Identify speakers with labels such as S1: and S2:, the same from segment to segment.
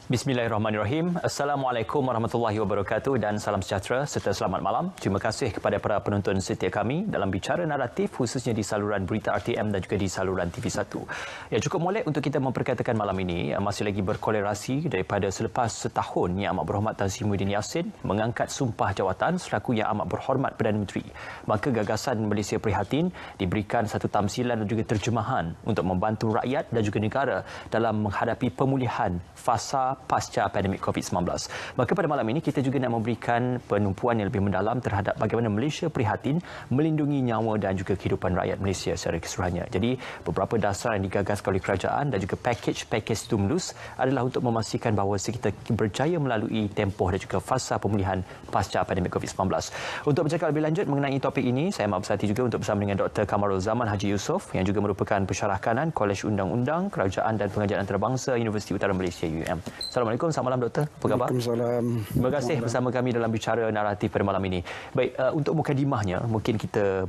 S1: Bismillahirrahmanirrahim. Assalamualaikum warahmatullahi wabarakatuh dan salam sejahtera serta selamat malam. Terima kasih kepada para penonton setia kami dalam Bicara Naratif khususnya di saluran Berita RTM dan juga di saluran TV1. Ya, cukup molek untuk kita memperkatakan malam ini masih lagi berkolerasi daripada selepas setahun Yang Amat Berhormat Tan Sri Muhyiddin Yassin mengangkat sumpah jawatan selaku Yang Amat Berhormat Perdana Menteri. Maka gagasan Malaysia Prihatin diberikan satu tamsilan dan juga terjemahan untuk membantu rakyat dan juga negara dalam menghadapi pemulihan fasa pasca pandemik COVID-19. Maka pada malam ini kita juga nak memberikan penumpuan yang lebih mendalam terhadap bagaimana Malaysia Prihatin melindungi nyawa dan juga kehidupan rakyat Malaysia secara keseluruhannya. Jadi beberapa dasar yang digagaskan oleh kerajaan dan juga pakej stimulus adalah untuk memastikan bahawa kita berjaya melalui tempoh dan juga fasa pemulihan pasca pandemik COVID-19. Untuk bercakap lebih lanjut mengenai topik ini, saya amat bersati juga untuk bersama dengan Dr. Kamarul Zaman Haji Yusof yang juga merupakan pensyarah kanan Kolej Undang-Undang Kerajaan dan Pengajian Antarabangsa Universiti Utara Malaysia UUM. Assalamualaikum, selamat malam Doktor. Apa khabar?
S2: Waalaikumsalam.
S1: Terima kasih bersama kami dalam Bicara Naratif pada malam ini. Baik, untuk mukadimahnya, mungkin kita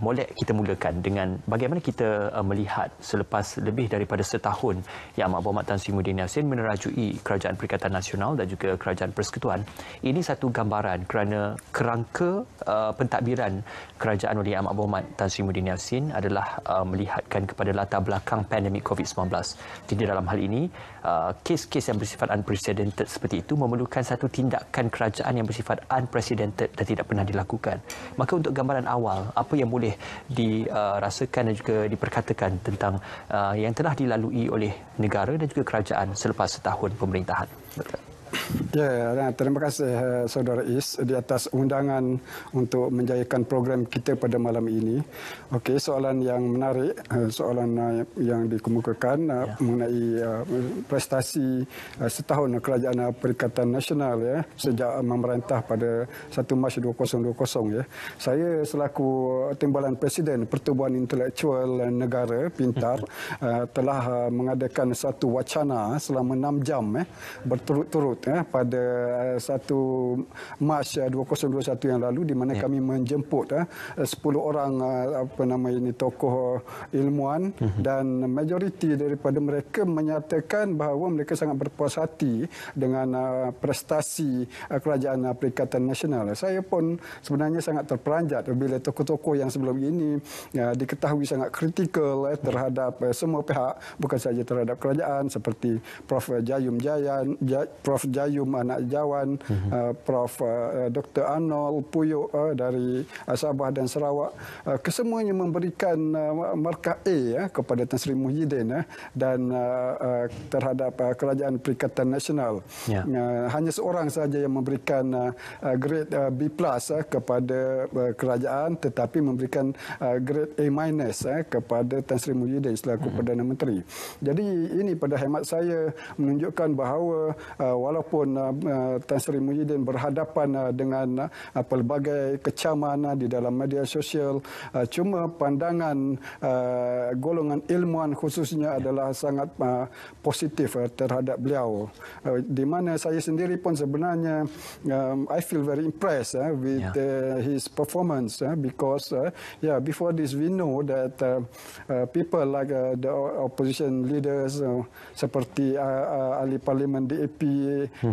S1: mulakan dengan bagaimana kita melihat selepas lebih daripada setahun Yang Amat Berhormat Tan Sri Muhyiddin Yassin menerajui Kerajaan Perikatan Nasional dan juga Kerajaan Persekutuan. Ini satu gambaran kerana kerangka pentadbiran kerajaan oleh Yang Amat Berhormat Tan Sri Muhyiddin Yassin adalah melihatkan kepada latar belakang pandemik COVID-19. Jadi dalam hal ini, kes-kes yang bersifat unprecedented seperti itu memerlukan satu tindakan kerajaan yang bersifat unprecedented dan tidak pernah dilakukan. Maka untuk gambaran awal, apa yang boleh dirasakan dan juga diperkatakan tentang yang telah dilalui oleh negara dan juga kerajaan selepas setahun pemerintahan?
S2: Ya, terima kasih Saudara Is di atas undangan untuk menjayakan program kita pada malam ini. Okey, soalan yang menarik, soalan yang dikemukakan mengenai prestasi setahun Kerajaan Perikatan Nasional ya sejak memerintah pada 1 Mac 2020 ya. Saya selaku Timbalan Presiden Pertubuhan Intelektual Negara Pintar telah mengadakan satu wacana selama 6 jam berturut-turut pada 1 Mac 2021 yang lalu di mana kami menjemput 10 orang tokoh ilmuwan dan majoriti daripada mereka menyatakan bahawa mereka sangat berpuas hati dengan prestasi Kerajaan Perikatan Nasional. Saya pun sebenarnya sangat terperanjat bila tokoh-tokoh yang sebelum ini diketahui sangat kritikal terhadap semua pihak, bukan sahaja terhadap kerajaan seperti Prof Jayum Anak Jawan, Prof Dr. Arnold Puyuk dari Sabah dan Sarawak, kesemuanya memberikan markah A kepada Tan Sri Muhyiddin dan terhadap Kerajaan Perikatan Nasional. Ya. Hanya seorang sahaja yang memberikan grade B+ kepada kerajaan tetapi memberikan grade A- kepada Tan Sri Muhyiddin selaku Perdana Menteri. Jadi ini pada hemat saya menunjukkan bahawa walaupun Tan Sri Muhyiddin berhadapan dengan pelbagai kecaman di dalam media sosial, cuma pandangan golongan ilmuwan khususnya adalah sangat positif terhadap beliau. Di mana saya sendiri pun sebenarnya I feel very impressed with his performance because before this we know that people like the opposition leaders seperti ahli parlimen DAP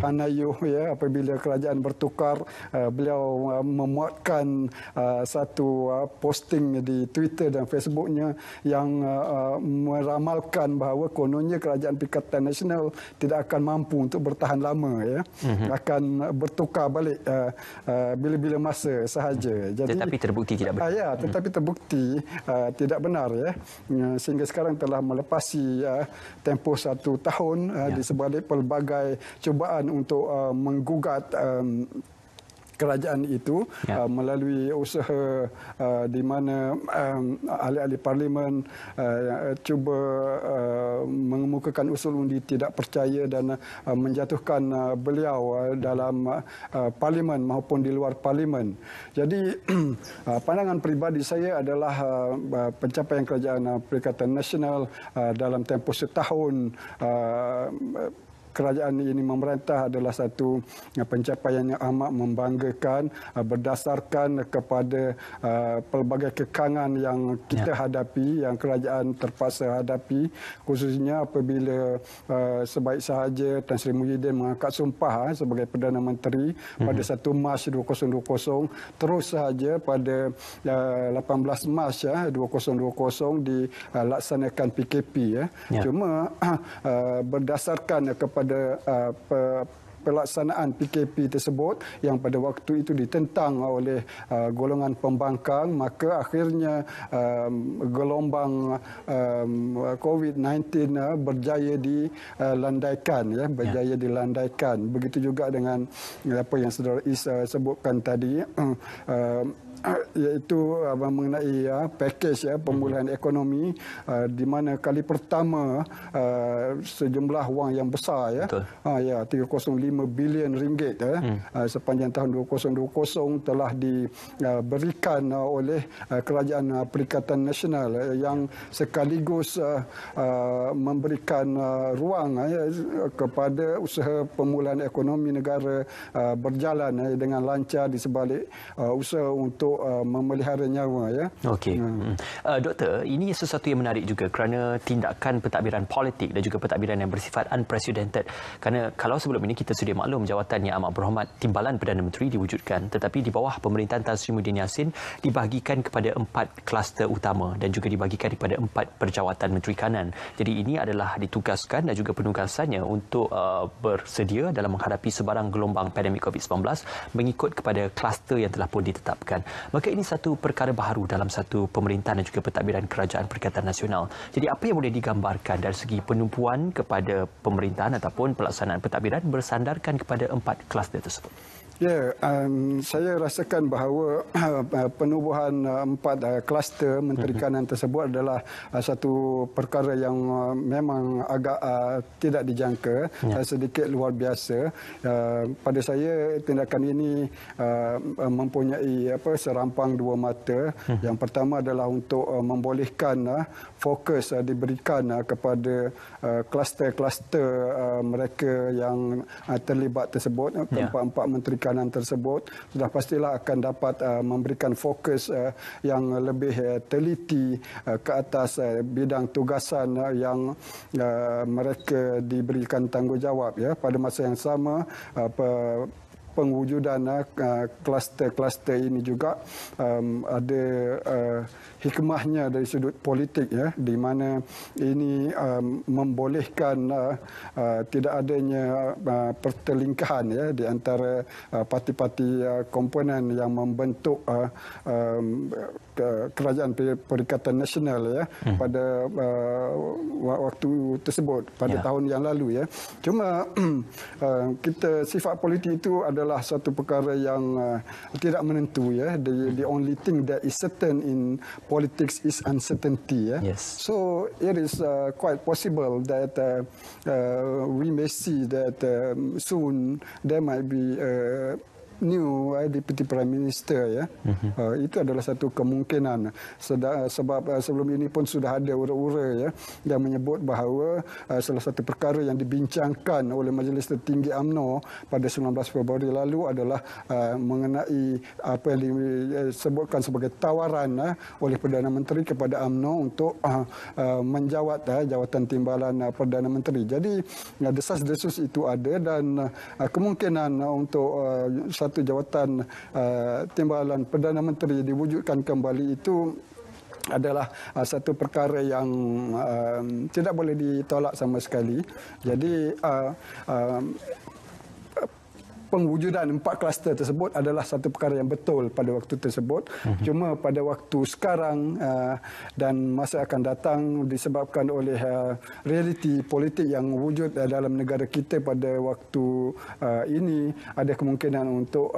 S2: Hanayuh apabila kerajaan bertukar, beliau memuatkan satu posting di Twitter dan Facebooknya yang meramalkan bahawa kononnya Kerajaan Perikatan Nasional tidak akan mampu untuk bertahan lama akan bertukar balik bila-bila masa sahaja. Jadi,
S1: tetapi terbukti tidak benar.
S2: Tetapi terbukti tidak benar sehingga sekarang telah melepasi tempoh 1 tahun di sebalik pelbagai cubaan untuk menggugat kerajaan itu melalui usaha di mana ahli-ahli parlimen cuba mengemukakan usul undi tidak percaya dan menjatuhkan beliau dalam parlimen maupun di luar parlimen. Jadi pandangan peribadi saya adalah pencapaian Kerajaan Perikatan Nasional dalam tempoh setahun kerajaan ini memerintah adalah satu pencapaian yang amat membanggakan berdasarkan kepada pelbagai kekangan yang kita hadapi, yang kerajaan terpaksa hadapi, khususnya apabila sebaik sahaja Tan Sri Muhyiddin mengangkat sumpah sebagai Perdana Menteri pada 1 Mac 2020, terus sahaja pada 18 Mac 2020 dilaksanakan PKP. Cuma berdasarkan kepada pelaksanaan PKP tersebut yang pada waktu itu ditentang oleh golongan pembangkang, maka akhirnya gelombang COVID-19 berjaya dilandaikan, berjaya dilandaikan. Begitu juga dengan apa yang Saudara Is sebutkan tadi, iaitu mengenai pakej pemulihan ekonomi, di mana kali pertama sejumlah wang yang besar 305 bilion ringgit sepanjang tahun 2020 telah diberikan oleh Kerajaan Perikatan Nasional yang sekaligus memberikan ruang kepada usaha pemulihan ekonomi negara berjalan dengan lancar di sebalik usaha untuk memelihara nyawa.
S1: Okey. Doktor, ini sesuatu yang menarik juga kerana tindakan pentadbiran politik dan juga pentadbiran yang bersifat unprecedented. Kerana kalau sebelum ini kita sudah maklum jawatan yang amat berhormat Timbalan Perdana Menteri diwujudkan, tetapi di bawah pemerintahan Tan Sri Muhyiddin Yassin dibahagikan kepada 4 kluster utama dan juga dibahagikan kepada 4 perjawatan Menteri Kanan. Jadi ini adalah ditugaskan dan juga penugasannya untuk bersedia dalam menghadapi sebarang gelombang pandemik COVID-19 mengikut kepada kluster yang telah pun ditetapkan. Maka ini satu perkara baharu dalam satu pemerintahan dan juga pentadbiran Kerajaan Perikatan Nasional. Jadi apa yang boleh digambarkan dari segi penumpuan kepada pemerintahan ataupun pelaksanaan pentadbiran bersandarkan kepada 4 kluster tersebut?
S2: Saya rasakan bahawa penubuhan 4 kluster Menteri Kanan tersebut adalah satu perkara yang memang agak tidak dijangka, sedikit luar biasa. Pada saya tindakan ini mempunyai serampang 2 mata. Yang pertama adalah untuk membolehkan fokus diberikan kepada kluster-kluster mereka yang terlibat tersebut. Keempat-empat Menteri Kanan tersebut sudah pastilah akan dapat memberikan fokus yang lebih teliti ke atas bidang tugasan yang mereka diberikan tanggungjawab. Pada masa yang sama, pengwujudan kluster-kluster ini juga ada hikmahnya dari sudut politik, di mana ini membolehkan tidak adanya pertelingkahan di antara parti-parti komponen yang membentuk Kerajaan Perikatan Nasional pada waktu tersebut, pada tahun yang lalu. Cuma sifat politik itu adalah satu perkara yang tidak menentu. The only thing that is certain in politics is uncertainty. So it is quite possible that we may see that soon there might be new Deputy Prime Minister. Itu adalah satu kemungkinan. Sebab sebelum ini pun sudah ada ura-ura yang menyebut bahawa salah satu perkara yang dibincangkan oleh Majlis Tertinggi UMNO pada 19 Februari lalu adalah mengenai apa yang disebutkan sebagai tawaran oleh Perdana Menteri kepada UMNO untuk menjawat jawatan timbalan Perdana Menteri. Jadi desas-desus itu ada dan kemungkinan untuk satu jawatan timbalan Perdana Menteri diwujudkan kembali itu adalah satu perkara yang tidak boleh ditolak sama sekali. Jadi pengwujudan 4 kluster tersebut adalah satu perkara yang betul pada waktu tersebut. Cuma pada waktu sekarang dan masa akan datang disebabkan oleh realiti politik yang wujud dalam negara kita pada waktu ini, ada kemungkinan untuk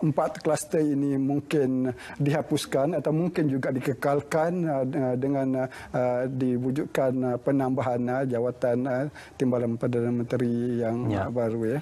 S2: 4 kluster ini mungkin dihapuskan atau mungkin juga dikekalkan dengan diwujudkan penambahan jawatan Timbalan Perdana Menteri yang baru.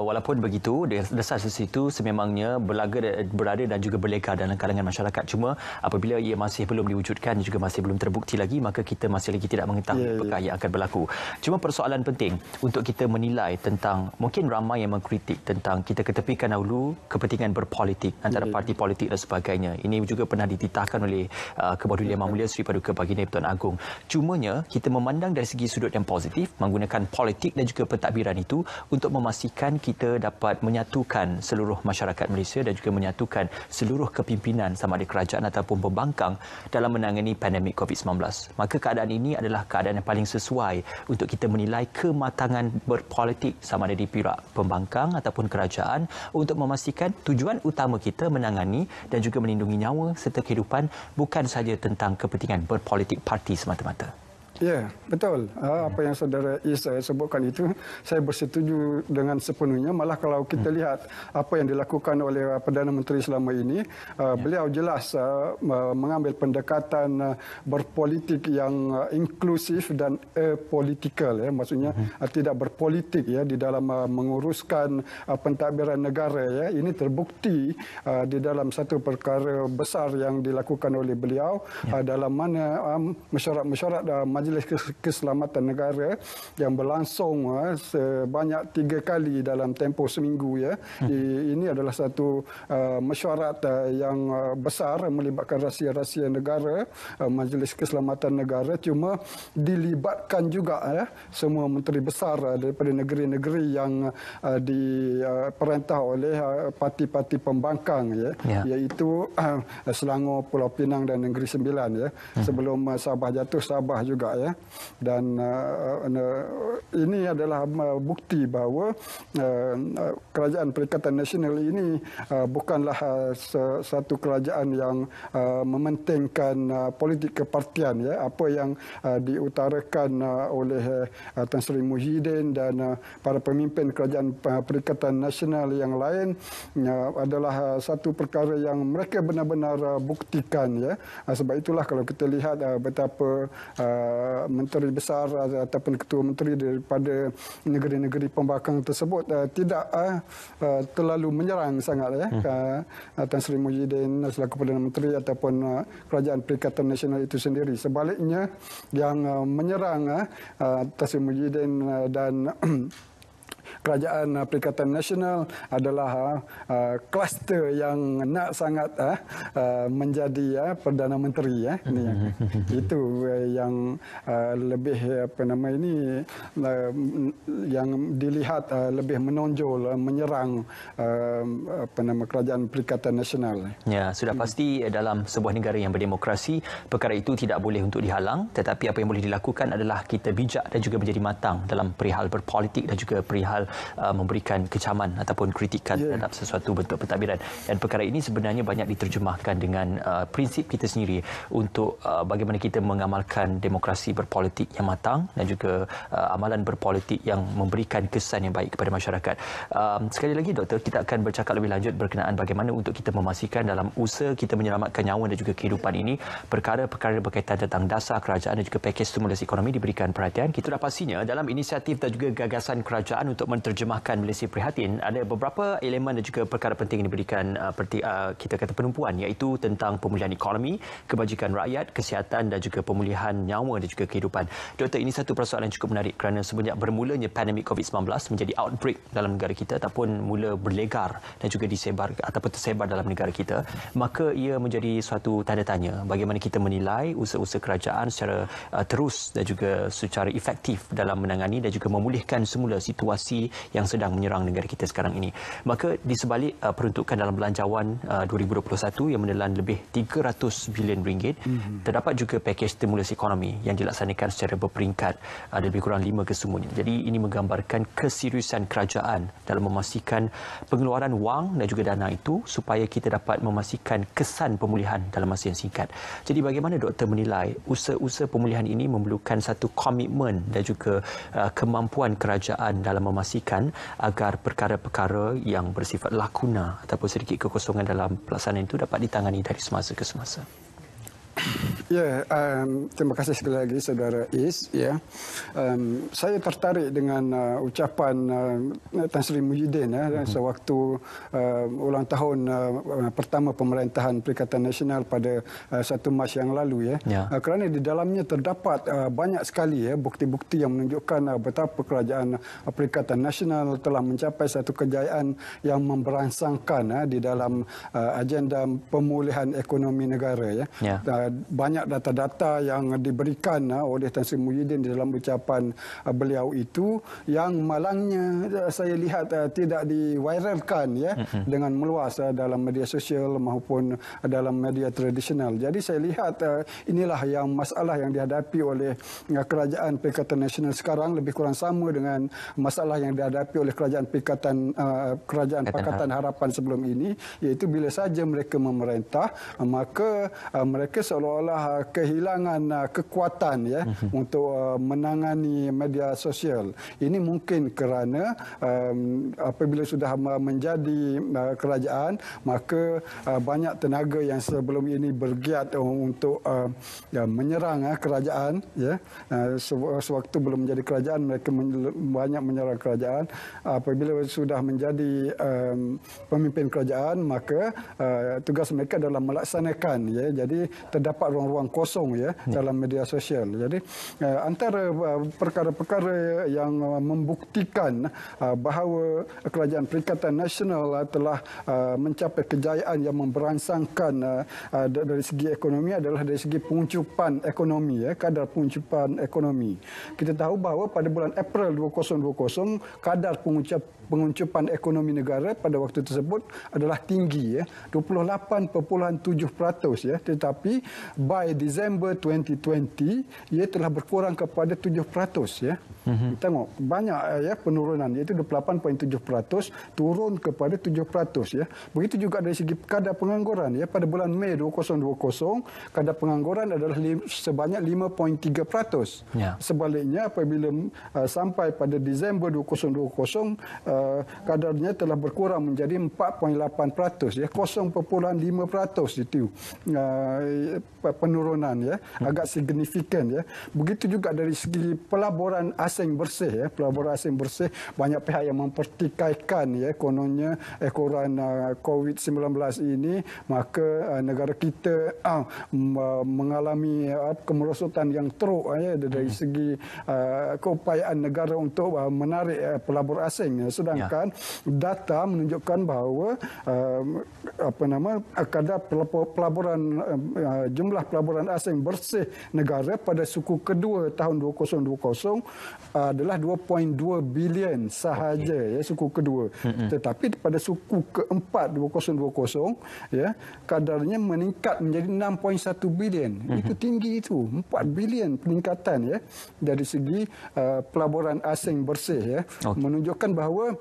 S1: Walaupun begitu, desas-desus itu sememangnya berada dan juga berleka dalam kalangan masyarakat. Cuma apabila ia masih belum diwujudkan juga masih belum terbukti lagi, maka kita masih lagi tidak mengetahui apakah yang akan berlaku. Cuma persoalan penting untuk kita menilai tentang, mungkin ramai yang mengkritik tentang kita ketepikan dahulu kepentingan berpolitik antara parti politik dan sebagainya. Ini juga pernah dititahkan oleh Kebawah Yang Mulia Sri Paduka Baginda Pertuan Agong. Cumanya kita memandang dari segi sudut yang positif, menggunakan politik dan juga pentadbiran itu untuk memastikan kita dapat menyatukan seluruh masyarakat Malaysia dan juga menyatukan seluruh kepimpinan sama ada kerajaan ataupun pembangkang dalam menangani pandemik COVID-19. Maka keadaan ini adalah keadaan yang paling sesuai untuk kita menilai kematangan berpolitik sama ada di pihak pembangkang ataupun kerajaan untuk memastikan tujuan utama kita menangani dan juga melindungi nyawa serta kehidupan bukan sahaja tentang kepentingan berpolitik parti semata-mata.
S2: Ya, betul. Apa yang saudara Is sebutkan itu, saya bersetuju dengan sepenuhnya. Malah kalau kita lihat apa yang dilakukan oleh Perdana Menteri selama ini, beliau jelas mengambil pendekatan berpolitik yang inklusif dan apolitikal. Maksudnya tidak berpolitik di dalam menguruskan pentadbiran negara. Ini terbukti di dalam satu perkara besar yang dilakukan oleh beliau, dalam mana mesyuarat Majlis Keselamatan Negara yang berlangsung sebanyak 3 kali dalam tempoh seminggu. Ini adalah satu mesyuarat yang besar melibatkan rahsia-rahsia negara, Majlis Keselamatan Negara. Cuma dilibatkan juga semua menteri besar daripada negeri-negeri yang diperintah oleh parti-parti pembangkang, iaitu Selangor, Pulau Pinang dan Negeri Sembilan. Sebelum Sabah jatuh, Sabah juga. Dan ini adalah bukti bahawa Kerajaan Perikatan Nasional ini bukanlah satu kerajaan yang mementingkan politik kepartian. Apa yang diutarakan oleh Tan Sri Muhyiddin dan para pemimpin Kerajaan Perikatan Nasional yang lain adalah satu perkara yang mereka benar-benar buktikan. Sebab itulah kalau kita lihat betapa menteri besar ataupun ketua menteri daripada negeri-negeri pembangkang tersebut tidak terlalu menyerang sangat Tan Sri Muhyiddin selaku Perdana Menteri ataupun Kerajaan Perikatan Nasional itu sendiri. Sebaliknya yang menyerang Tan Sri Muhyiddin dan Kerajaan Perikatan Nasional adalah kluster yang nak sangat menjadi Perdana Menteri. Itu yang lebih yang dilihat lebih menonjol menyerang Kerajaan Perikatan Nasional.
S1: Ya, sudah pasti dalam sebuah negara yang berdemokrasi perkara itu tidak boleh untuk dihalang, tetapi apa yang boleh dilakukan adalah kita bijak dan juga menjadi matang dalam perihal berpolitik dan juga perihal memberikan kecaman ataupun kritikan terhadap sesuatu bentuk pentadbiran. Dan perkara ini sebenarnya banyak diterjemahkan dengan prinsip kita sendiri untuk bagaimana kita mengamalkan demokrasi berpolitik yang matang dan juga amalan berpolitik yang memberikan kesan yang baik kepada masyarakat. Sekali lagi Doktor, kita akan bercakap lebih lanjut berkenaan bagaimana untuk kita memastikan dalam usaha kita menyelamatkan nyawa dan juga kehidupan ini, perkara-perkara berkaitan tentang dasar kerajaan dan juga pakej stimulus ekonomi diberikan perhatian. Kita dah pastinya dalam inisiatif dan juga gagasan kerajaan untuk menerjemahkan Malaysia Prihatin, ada beberapa elemen dan juga perkara penting yang diberikan kita kata penumpuan, iaitu tentang pemulihan ekonomi, kebajikan rakyat, kesihatan dan juga pemulihan nyawa dan juga kehidupan. Doktor, ini satu persoalan yang cukup menarik kerana semenjak bermulanya pandemik COVID-19 menjadi outbreak dalam negara kita ataupun mula berlegar dan juga disebar ataupun tersebar dalam negara kita, maka ia menjadi suatu tanda tanya bagaimana kita menilai usaha-usaha kerajaan secara terus dan juga secara efektif dalam menangani dan juga memulihkan semula situasi yang sedang menyerang negara kita sekarang ini. Maka di sebalik peruntukan dalam belanjawan 2021 yang menelan lebih 300 bilion ringgit, terdapat juga pakej stimulus ekonomi yang dilaksanakan secara berperingkat, ada lebih kurang 5 kesemuanya. Jadi ini menggambarkan keseriusan kerajaan dalam memastikan pengeluaran wang dan juga dana itu supaya kita dapat memastikan kesan pemulihan dalam masa yang singkat. Jadi bagaimana doktor menilai usaha-usaha pemulihan ini memerlukan satu komitmen dan juga kemampuan kerajaan dalam memastikan memastikan agar perkara-perkara yang bersifat lakuna ataupun sedikit kekosongan dalam pelaksanaan itu dapat ditangani dari semasa ke semasa?
S2: Ya, terima kasih sekali lagi Saudara Is. Ya, saya tertarik dengan ucapan Tan Sri Muhyiddin sewaktu ulang tahun pertama pemerintahan Perikatan Nasional pada 1 Mac yang lalu. Kerana di dalamnya terdapat banyak sekali bukti-bukti yang menunjukkan betapa kerajaan Perikatan Nasional telah mencapai satu kejayaan yang memberangsangkan di dalam agenda pemulihan ekonomi negara. Banyak data-data yang diberikan oleh Tan Sri Muhyiddin di dalam ucapan beliau itu yang malangnya saya lihat tidak diviralkan dengan meluas dalam media sosial maupun dalam media tradisional. Jadi saya lihat inilah yang masalah yang dihadapi oleh kerajaan Perikatan Nasional sekarang, lebih kurang sama dengan masalah yang dihadapi oleh kerajaan Pakatan Harapan sebelum ini, iaitu bila saja mereka memerintah maka mereka seolah-olah kehilangan kekuatan untuk menangani media sosial. Ini mungkin kerana apabila sudah menjadi kerajaan, maka banyak tenaga yang sebelum ini bergiat untuk menyerang kerajaan. Sewaktu belum menjadi kerajaan, mereka banyak menyerang kerajaan. Apabila sudah menjadi pemimpin kerajaan, maka tugas mereka adalah melaksanakan. Jadi terdapat ruang-ruang kosong dalam media sosial. Jadi antara perkara-perkara yang membuktikan bahawa kerajaan Perikatan Nasional telah mencapai kejayaan yang memberangsangkan dari segi ekonomi adalah dari segi pengucupan ekonomi, kadar pengucupan ekonomi. Kita tahu bahawa pada bulan April 2020 kadar pengucupan ekonomi negara pada waktu tersebut adalah tinggi 28.7%, tetapi by Disember 2020 ia telah berkurang kepada 7%. Tengok banyak penurunan, iaitu 28.7% turun kepada 7%. Begitu juga dari segi kadar pengangguran. Pada bulan Mei 2020 kadar pengangguran adalah sebanyak 5.3%. Sebaliknya apabila sampai pada Disember 2020 kadarnya telah berkurang menjadi 4.8%, 0.5% itu penurunan agak signifikan. Begitu juga dari segi pelaburan asing bersih. Pelaburan asing bersih, banyak pihak yang mempertikaikan kononnya ekoran COVID-19 ini, maka negara kita mengalami kemerosotan yang teruk dari segi keupayaan negara untuk menarik pelabur asing. Sedangkan data menunjukkan bahawa kadar pelaburan jumlah pelaburan asing bersih negara pada suku kedua tahun 2020 adalah 2.2 bilion sahaja, suku kedua. Tetapi pada suku keempat 2020 kadarnya meningkat menjadi 6.1 bilion. Itu tinggi, itu 4 bilion peningkatan dari segi pelaburan asing bersih. Menunjukkan bahawa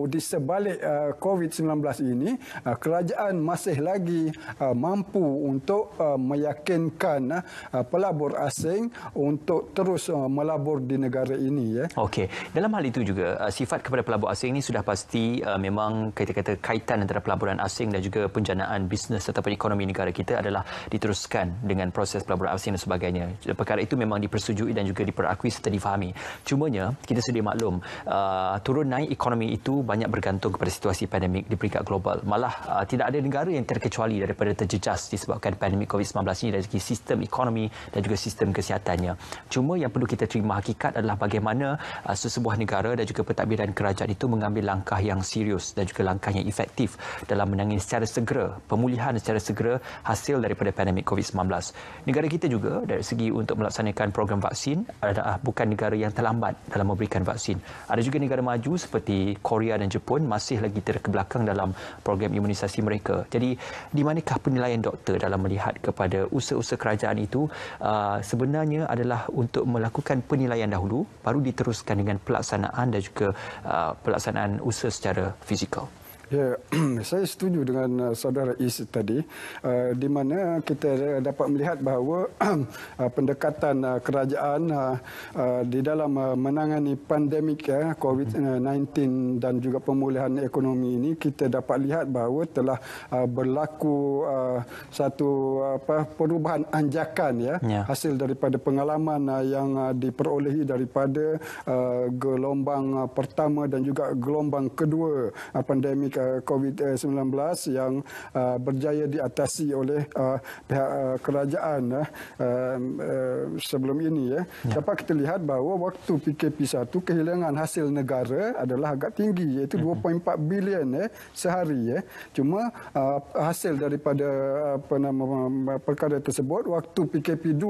S2: di sebalik COVID-19 ini, kerajaan masih lagi mampu untuk meyakinkan pelabur asing untuk terus melabur di negara ini.
S1: Okey, dalam hal itu juga sifat kepada pelabur asing ini sudah pasti memang kita kata kaitan antara pelaburan asing dan juga penjanaan bisnes ataupun ekonomi negara kita adalah diteruskan dengan proses pelaburan asing dan sebagainya. Perkara itu memang dipersetujui dan juga diperakui serta difahami. Cumanya kita sedia maklum turun naik ekonomi itu banyak bergantung kepada situasi pandemik di peringkat global. Malah tidak ada negara yang terkecuali daripada terjejas disebabkan pandemik COVID-19 ini dari segi sistem ekonomi dan juga sistem kesihatannya. Cuma yang perlu kita terima hakikat adalah bagaimana sesebuah negara dan juga pentadbiran kerajaan itu mengambil langkah yang serius dan juga langkah yang efektif dalam menangani secara segera, pemulihan secara segera hasil daripada pandemik COVID-19. Negara kita juga dari segi untuk melaksanakan program vaksin adalah bukan negara yang terlambat dalam memberikan vaksin. Ada juga negara maju seperti Korea dan Jepun masih lagi terkebelakang dalam program imunisasi mereka. Jadi di manakah penilaian doktor dalam melihat kepada usaha-usaha kerajaan itu sebenarnya adalah untuk melakukan penilaian dahulu baru diteruskan dengan pelaksanaan dan juga pelaksanaan usaha secara fizikal?
S2: Ya, saya setuju dengan saudara Is tadi, di mana kita dapat melihat bahawa pendekatan kerajaan di dalam menangani pandemik COVID-19 dan juga pemulihan ekonomi ini, kita dapat lihat bahawa telah berlaku satu perubahan anjakan hasil daripada pengalaman yang diperolehi daripada gelombang pertama dan juga gelombang kedua pandemik COVID-19 yang berjaya diatasi oleh pihak kerajaan sebelum ini. Dapat kita lihat bahawa waktu PKP1 kehilangan hasil negara adalah agak tinggi, iaitu 2.4 bilion sehari. Cuma hasil daripada perkara tersebut, waktu PKP2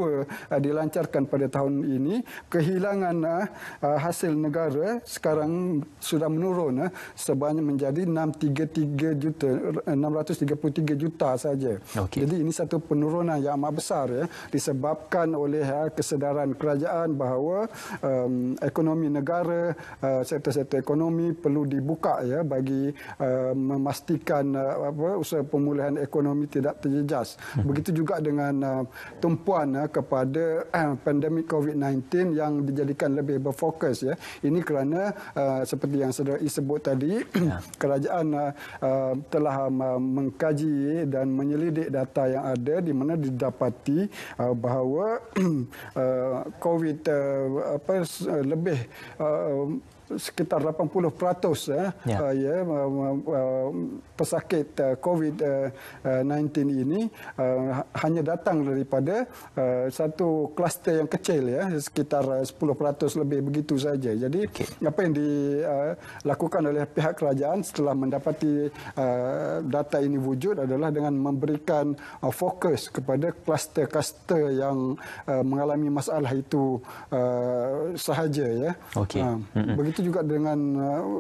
S2: dilancarkan pada tahun ini, kehilangan hasil negara sekarang sudah menurun sebanyak menjadi 633 juta saja. Okay. Jadi ini satu penurunan yang amat besar disebabkan oleh kesedaran kerajaan bahawa ekonomi negara, sektor-sektor ekonomi perlu dibuka bagi memastikan usaha pemulihan ekonomi tidak terjejas. Begitu juga dengan tumpuan kepada pandemik COVID-19 yang dijadikan lebih berfokus. Ini kerana seperti yang saudara sebut tadi, kerajaan telah mengkaji dan menyelidik data yang ada, di mana didapati bahawa COVID lebih sekitar 80% pesakit COVID-19 ini hanya datang daripada satu kluster yang kecil, sekitar 10% lebih, begitu saja. Jadi apa yang dilakukan oleh pihak kerajaan setelah mendapati data ini wujud adalah dengan memberikan fokus kepada kluster-kluster yang mengalami masalah itu sahaja. Begitu juga dengan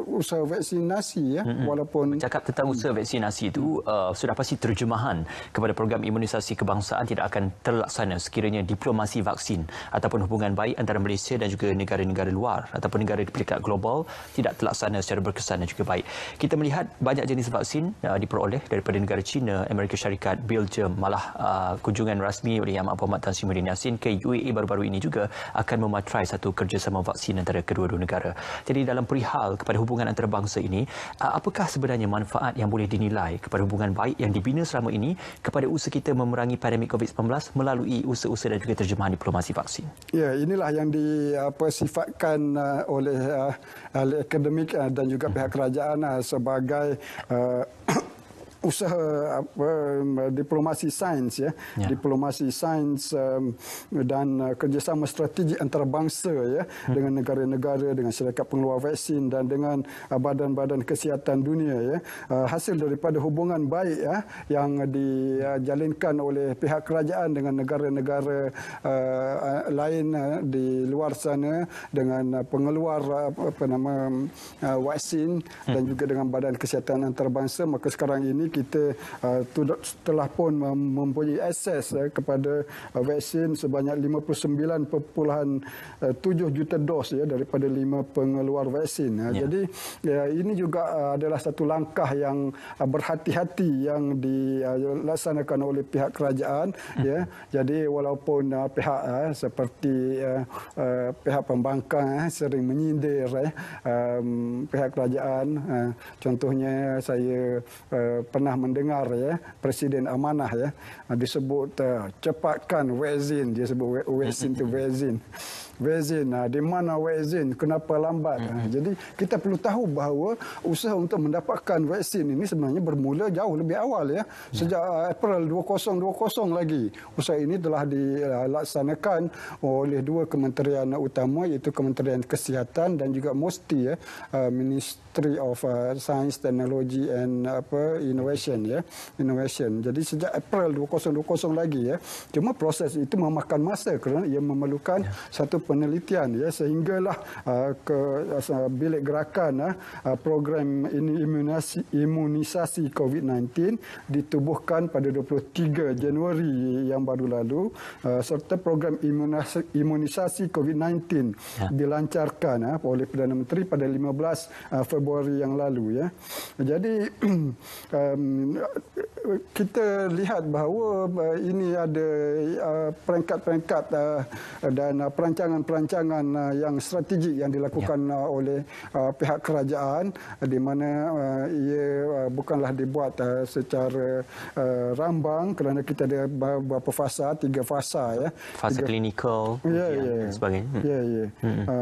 S2: usaha vaksinasi, walaupun
S1: cakap tentang usaha vaksinasi itu, sudah pasti terjemahan kepada program imunisasi kebangsaan tidak akan terlaksana sekiranya diplomasi vaksin ataupun hubungan baik antara Malaysia dan juga negara-negara luar ataupun negara di peringkat global tidak terlaksana secara berkesan dan juga baik. Kita melihat banyak jenis vaksin diperoleh daripada negara China, Amerika Syarikat, Belgium, malah kunjungan rasmi oleh Yang Amat Berhormat Tan Sri Muhyiddin Yassin ke UAE baru-baru ini juga akan mematrai satu kerjasama vaksin antara kedua-dua negara. Jadi dalam perihal kepada hubungan antarabangsa ini, apakah sebenarnya manfaat yang boleh dinilai kepada hubungan baik yang dibina selama ini kepada usaha kita memerangi pandemik COVID-19 melalui usaha-usaha dan juga terjemahan diplomasi vaksin? Ya,
S2: inilah yang disifatkan oleh ahli akademik dan juga pihak kerajaan sebagai usaha diplomasi sains, diplomasi sains dan kerjasama strategik antarabangsa dengan negara-negara, dengan syarikat pengeluar vaksin dan dengan badan-badan kesihatan dunia. Hasil daripada hubungan baik yang dijalinkan oleh pihak kerajaan dengan negara-negara lain di luar sana, dengan pengeluar vaksin dan juga dengan badan kesihatan antarabangsa, maka sekarang ini kita telah pun mempunyai akses kepada vaksin sebanyak 59.7 juta dos daripada 5 pengeluar vaksin. Jadi ini juga adalah satu langkah yang berhati-hati yang dilaksanakan oleh pihak kerajaan. Jadi walaupun pihak seperti pihak pembangkang sering menyindir pihak kerajaan, contohnya saya pernah mendengar Presiden amanah disebut cepatkan vaksin, dia sebut vaksin tu vaksin. Vaksin, di mana vaksin, kenapa lambat? Jadi kita perlu tahu bahawa usaha untuk mendapatkan vaksin ini sebenarnya bermula jauh lebih awal. Sejak April 2020 lagi usaha ini telah dilaksanakan oleh dua kementerian utama, iaitu Kementerian Kesihatan dan juga MOSTI, Ministry of Science, Technology and Innovation innovation ya, innovation. Jadi sejak April 2020 lagi ya. Cuma proses itu memakan masa kerana ia memerlukan satu penelitian ya, sehinggalah ke bilik gerakan program ini imunisasi COVID-19 ditubuhkan pada 23 Januari yang baru lalu, serta program imunisasi COVID-19 dilancarkan oleh Perdana Menteri pada 15 Februari yang lalu ya. Jadi kita lihat bahawa ini ada peringkat-peringkat dan perancangan-perancangan yang strategik yang dilakukan oleh pihak kerajaan, di mana ia bukanlah dibuat secara rambang kerana kita ada beberapa fasa, 3 fasa ya.
S1: Fasa klinikal dan sebagainya.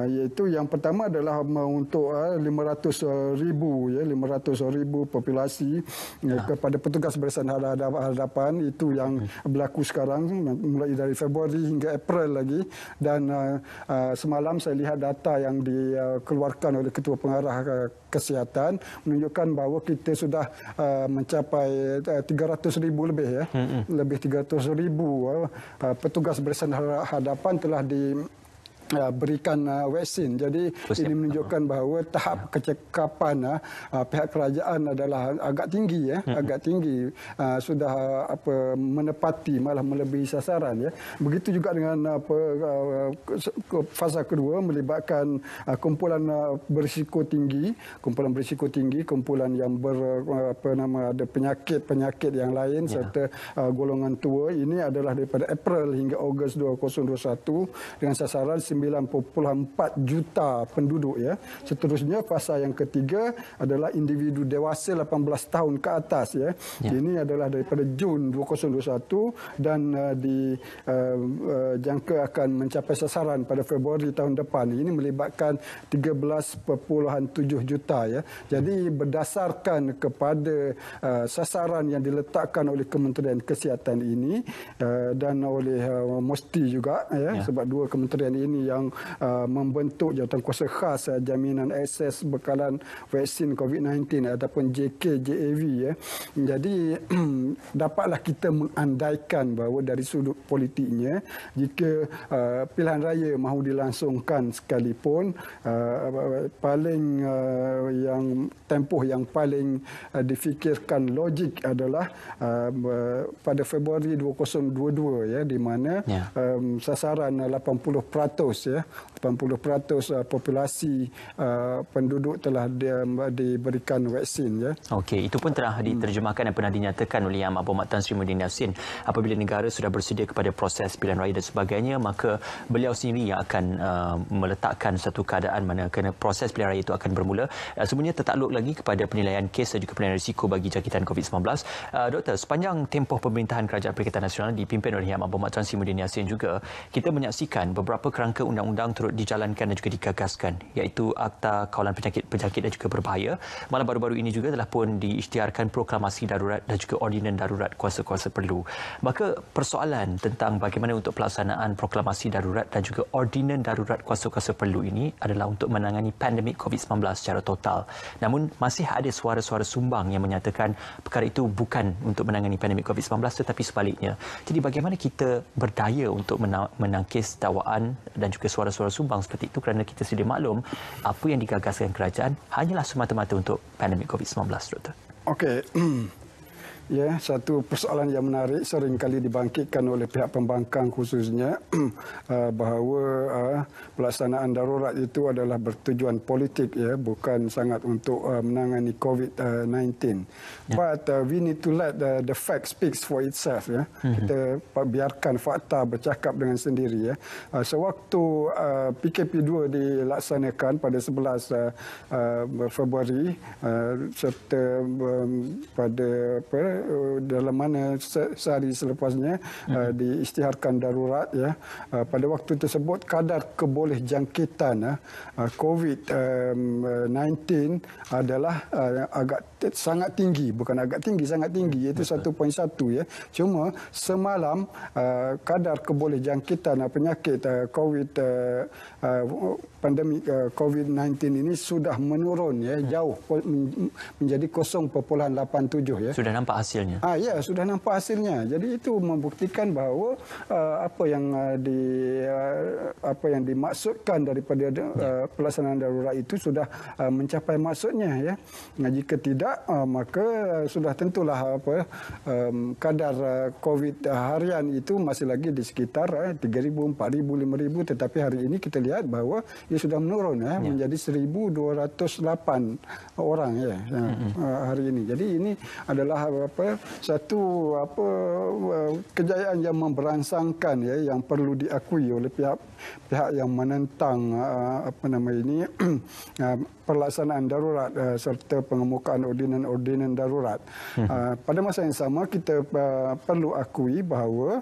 S2: Iaitu yang pertama adalah untuk 500,000 populasi kepada petugas barisan hadapan, itu yang berlaku sekarang mulai dari Februari hingga April lagi. Dan semalam saya lihat data yang dikeluarkan oleh Ketua Pengarah Kesihatan menunjukkan bahawa kita sudah mencapai 300,000 lebih ya. Lebih 300,000 petugas barisan hadapan telah berikan vaksin. Jadi ini menunjukkan bahawa tahap kecekapan pihak kerajaan adalah agak tinggi ya, agak tinggi, sudah menepati, malah melebihi sasaran ya. Begitu juga dengan fasa kedua melibatkan kumpulan berisiko tinggi, kumpulan yang ada penyakit yang lain serta golongan tua. Ini adalah daripada April hingga Ogos 2021 dengan sasaran 9.4 juta penduduk ya. Seterusnya fasa yang ketiga adalah individu dewasa 18 tahun ke atas ya. Ini adalah daripada Jun 2021 dan dijangka akan mencapai sasaran pada Februari tahun depan. Ini melibatkan 13.7 juta ya. Jadi berdasarkan kepada sasaran yang diletakkan oleh Kementerian Kesihatan ini dan oleh Musti juga ya, sebab dua kementerian ini yang membentuk jawatankuasa khas jaminan akses bekalan vaksin COVID-19 ataupun JKJAV ya. Jadi dapatlah kita mengandaikan bahawa dari sudut politiknya, jika pilihan raya mahu dilangsungkan sekalipun, paling yang tempoh yang paling difikirkan logik adalah pada Februari 2022 ya, di mana sasaran 80% ya, 80% populasi penduduk telah diberikan vaksin ya.
S1: Okey, itu pun telah diterjemahkan dan pernah dinyatakan oleh Yang Amat Tan Sri Muhyiddin Yassin. Apabila negara sudah bersedia kepada proses pilihan raya dan sebagainya, maka beliau sendiri yang akan meletakkan satu keadaan mana kena proses pilihan raya itu akan bermula. Semuanya tertakluk lagi kepada penilaian kes dan juga penilaian risiko bagi jangkitan COVID-19. Doktor, sepanjang tempoh pemerintahan Kerajaan Perikatan Nasional dipimpin oleh Yang Amat Tan Sri Muhyiddin Yassin juga, kita menyaksikan beberapa kerangka undang-undang turut dijalankan dan juga digagaskan, iaitu Akta Kawalan Penyakit dan juga Berbahaya. Malah baru-baru ini juga telah pun diisytiharkan proklamasi darurat dan juga ordinan darurat kuasa-kuasa perlu. Maka persoalan tentang bagaimana untuk pelaksanaan proklamasi darurat dan juga ordinan darurat kuasa-kuasa perlu ini adalah untuk menangani pandemik COVID-19 secara total. Namun masih ada suara-suara sumbang yang menyatakan perkara itu bukan untuk menangani pandemik COVID-19 tetapi sebaliknya. Jadi bagaimana kita berdaya untuk menangkis dakwaan dan juga suara-suara sumbang seperti itu, kerana kita sedia maklum apa yang digagaskan kerajaan hanyalah semata-mata untuk pandemik COVID-19, Doktor.
S2: Okey. Ya, satu persoalan yang menarik sering kali dibangkitkan oleh pihak pembangkang khususnya bahawa pelaksanaan darurat itu adalah bertujuan politik ya, bukan sangat untuk menangani COVID-19. But we need to let the fact speaks for itself ya. Kita biarkan fakta bercakap dengan sendiri ya. Sewaktu PKP2 dilaksanakan pada 11 Februari serta pada dalam mana sehari selepasnya diisytiharkan darurat ya. Pada waktu tersebut kadar kebolehjangkitan COVID-19 adalah sangat tinggi, bukan agak tinggi, sangat tinggi, iaitu 1.1 ya. Cuma semalam kadar kebolehjangkitan penyakit COVID pandemik COVID-19 ini sudah menurun ya, jauh menjadi 0.87 ya.
S1: Sudah nampak hasilnya.
S2: Ya, sudah nampak hasilnya. Jadi itu membuktikan bahawa apa yang dimaksudkan daripada pelaksanaan darurat itu sudah mencapai maksudnya ya. Jika tidak maka sudah tentulah kadar COVID harian itu masih lagi di sekitar 3,000, 4,000, 5,000, tetapi hari ini kita lihat bahawa ia sudah menurun menjadi 1,208 orang ya hari ini. Jadi ini adalah satu kejayaan yang memberangsangkan ya, yang perlu diakui oleh pihak yang menentang pelaksanaan darurat serta pengemukaan ordinan darurat. Pada masa yang sama kita perlu akui bahawa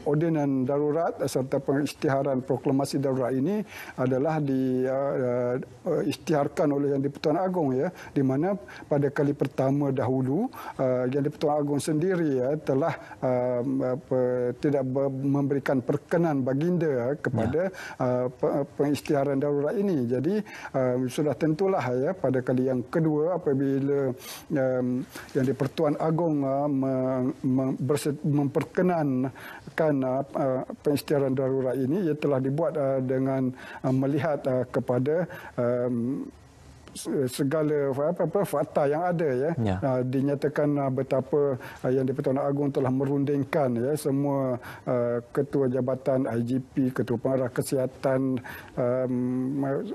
S2: ordinan darurat serta pengisytiharan proklamasi darurat ini adalah diisytiharkan oleh Yang di-Pertuan Agong ya, di mana pada kali pertama dahulu Yang di-Pertuan Agong sendiri ya telah tidak memberikan perkenan baginda kepada pengisytiharan darurat ini. Jadi sudah tentulah ya pada kali yang kedua apabila Yang di-Pertuan Agong memperkenankan pengisytiharan darurat ini, ia telah dibuat dengan melihat kepada segala fakta yang ada ya. Dinyatakan betapa Yang di-Pertuan Agong telah merundingkan ya semua ketua jabatan IGP, ketua pengarah kesihatan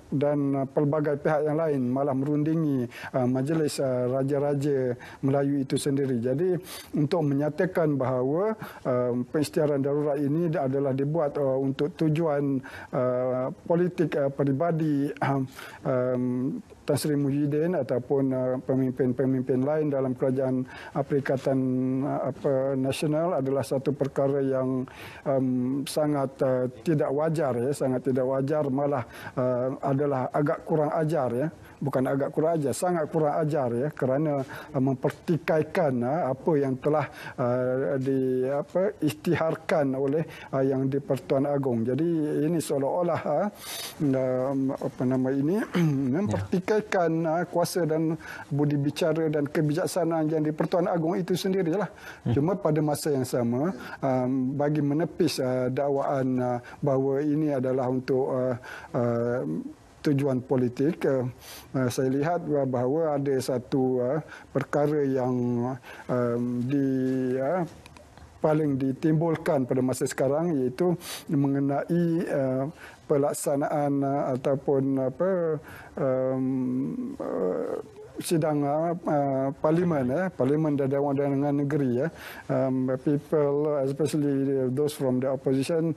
S2: dan pelbagai pihak yang lain, malah merundingi Majlis Raja-Raja Melayu itu sendiri. Jadi untuk menyatakan bahawa pengisytiharan darurat ini adalah dibuat untuk tujuan politik peribadi Tan Sri Muhyiddin ataupun pemimpin-pemimpin lain dalam kerajaan Perikatan Nasional adalah satu perkara yang sangat tidak wajar ya, sangat tidak wajar, malah adalah agak kurang ajar ya. Bukan agak kurang ajar, sangat kurang ajar ya, kerana mempertikaikan apa yang telah diisytiharkan oleh Yang di-Pertuan Agong. Jadi ini seolah-olah mempertikaikan kuasa dan budi bicara dan kebijaksanaan Yang di-Pertuan Agong itu sendirilah. Cuma pada masa yang sama bagi menepis dakwaan bahawa ini adalah untuk tujuan politik, saya lihat bahawa ada satu perkara yang paling ditimbulkan pada masa sekarang, iaitu mengenai pelaksanaan ataupun sidang parlimen parlimen dan Dewan Negeri ya. People, especially those from the opposition,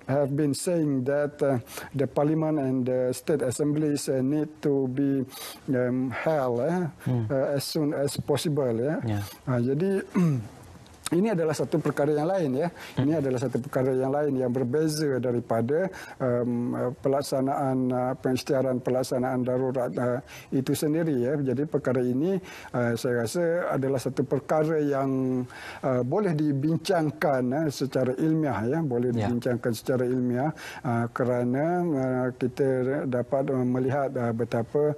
S2: have been saying that the parliament and the state assemblies need to be held as soon as possible ya. Jadi ini adalah satu perkara yang lain ya. Ini adalah satu perkara yang lain yang berbeza daripada pelaksanaan pengisytiharan pelaksanaan darurat itu sendiri ya. Jadi perkara ini saya rasa adalah satu perkara yang boleh dibincangkan secara ilmiah ya, boleh dibincangkan secara ilmiah kerana kita dapat melihat betapa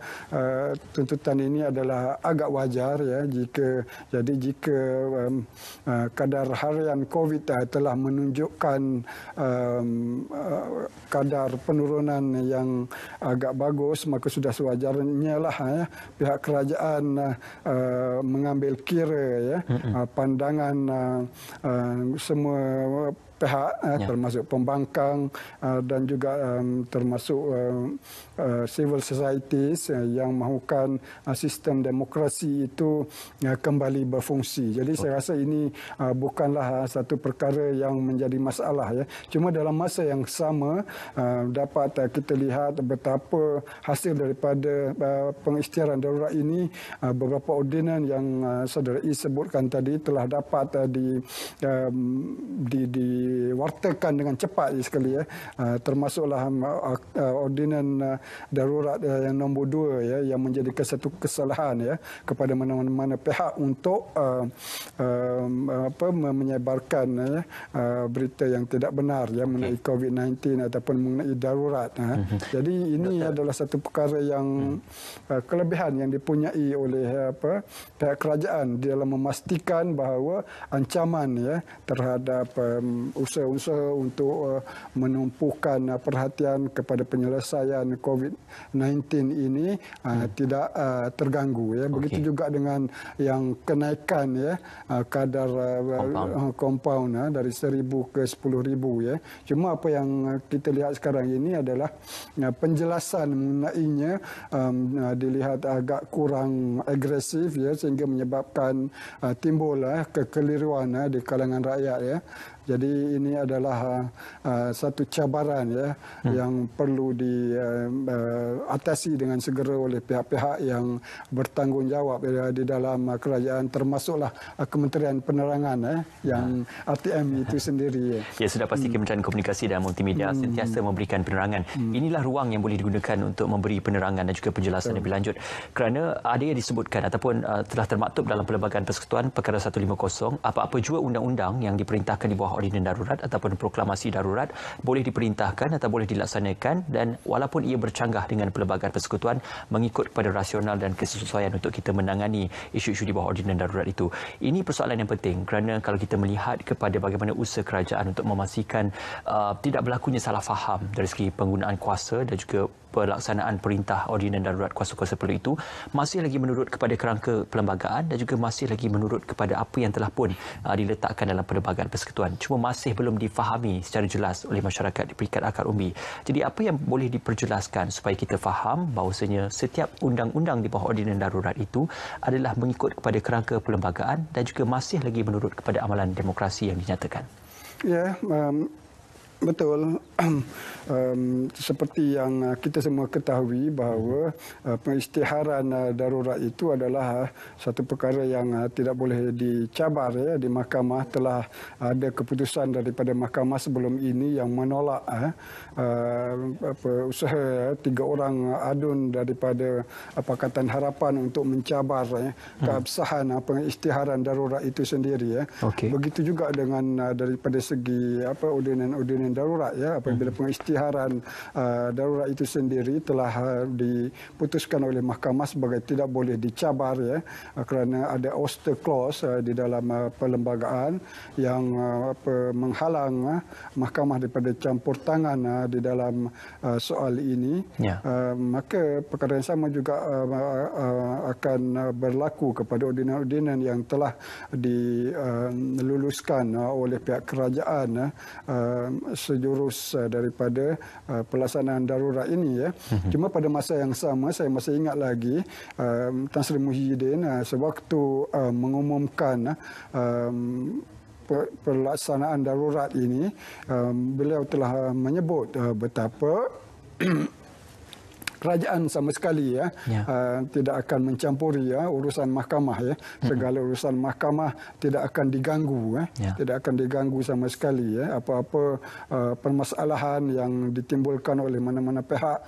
S2: tuntutan ini adalah agak wajar ya, jika kadar harian COVID telah menunjukkan kadar penurunan yang agak bagus, maka sudah sewajarnya lah ya, pihak kerajaan mengambil kira ya pandangan semua pihak termasuk pembangkang dan juga termasuk civil societies yang mahukan sistem demokrasi itu kembali berfungsi. Jadi saya rasa ini bukanlah satu perkara yang menjadi masalah ya. Cuma dalam masa yang sama dapat kita lihat betapa hasil daripada pengisytiharan darurat ini, beberapa ordinan yang Saudara I sebutkan tadi telah dapat diwartakan dengan cepat sekali ya, termasuklah ordinan darurat yang nombor 2 ya, yang menjadikan satu kesalahan ya kepada mana-mana pihak untuk menyebarkan berita yang tidak benar mengenai COVID-19 ataupun mengenai darurat. Jadi ini adalah satu perkara yang kelebihan yang dipunyai oleh pihak kerajaan dalam memastikan bahawa ancaman terhadap usaha-usaha untuk menumpukan perhatian kepada penyelesaian COVID-19 ini tidak terganggu. Begitu juga dengan yang kenaikan kadar kompaun dari 1,000 ke 10,000. Cuma apa yang kita lihat sekarang ini adalah penjelasan mengenainya dilihat agak kurang agresif sehingga menyebabkan timbul kekeliruan di kalangan rakyat. Jadi ini adalah satu cabaran yang perlu diatasi dengan segera oleh pihak-pihak yang bertanggungjawab di dalam kerajaan, termasuklah Kementerian Penerangan yang RTM itu sendiri.
S1: Ya, sudah pasti Kementerian Komunikasi dan Multimedia sentiasa memberikan penerangan. Inilah ruang yang boleh digunakan untuk memberi penerangan dan juga penjelasan lebih lanjut. Kerana ada yang disebutkan ataupun telah termaktub dalam Perlembagaan Persekutuan Perkara 150, apa-apa jua undang-undang yang diperintahkan di bawah ordinan darurat ataupun proklamasi darurat boleh diperintahkan atau boleh dilaksanakan, dan walaupun ia bercanggah dengan Perlembagaan Persekutuan, mengikut kepada rasional dan kesesuaian untuk kita menangani isu-isu di bawah ordinan darurat itu. Ini persoalan yang penting kerana kalau kita melihat kepada bagaimana usaha kerajaan untuk memastikan tidak berlakunya salah faham dari segi penggunaan kuasa dan juga pelaksanaan perintah ordinan darurat kuasa-kuasa perlu itu masih lagi menurut kepada kerangka perlembagaan dan juga masih lagi menurut kepada apa yang telah pun diletakkan dalam Perlembagaan Persekutuan. Cuma masih belum difahami secara jelas oleh masyarakat di peringkat akar umbi. Jadi apa yang boleh diperjelaskan supaya kita faham bahawasanya setiap undang-undang di bawah ordinan darurat itu adalah mengikut kepada kerangka perlembagaan dan juga masih lagi menurut kepada amalan demokrasi yang dinyatakan.
S2: Ya, betul. Seperti yang kita semua ketahui bahawa pengisytiharan darurat itu adalah satu perkara yang tidak boleh dicabar. Di mahkamah telah ada keputusan daripada mahkamah sebelum ini yang menolak usaha 3 orang adun daripada Pakatan Harapan untuk mencabar keabsahan pengisytiharan darurat itu sendiri. Begitu juga dengan daripada segi ordinan darurat apabila pengisytiharan darurat itu sendiri telah diputuskan oleh mahkamah sebagai tidak boleh dicabar kerana ada ouster clause di dalam perlembagaan yang menghalang mahkamah daripada campur tangan di dalam soal ini. Maka perkara yang sama juga akan berlaku kepada ordinan-ordinan yang telah diluluskan oleh pihak kerajaan sejurus daripada pelaksanaan darurat ini. Cuma pada masa yang sama saya masih ingat lagi Tan Sri Muhyiddin sewaktu mengumumkan pelaksanaan darurat ini, beliau telah menyebut betapa kerajaan sama sekali tidak akan mencampuri urusan mahkamah. Segala urusan mahkamah tidak akan diganggu, tidak akan diganggu sama sekali. Apa-apa permasalahan yang ditimbulkan oleh mana-mana pihak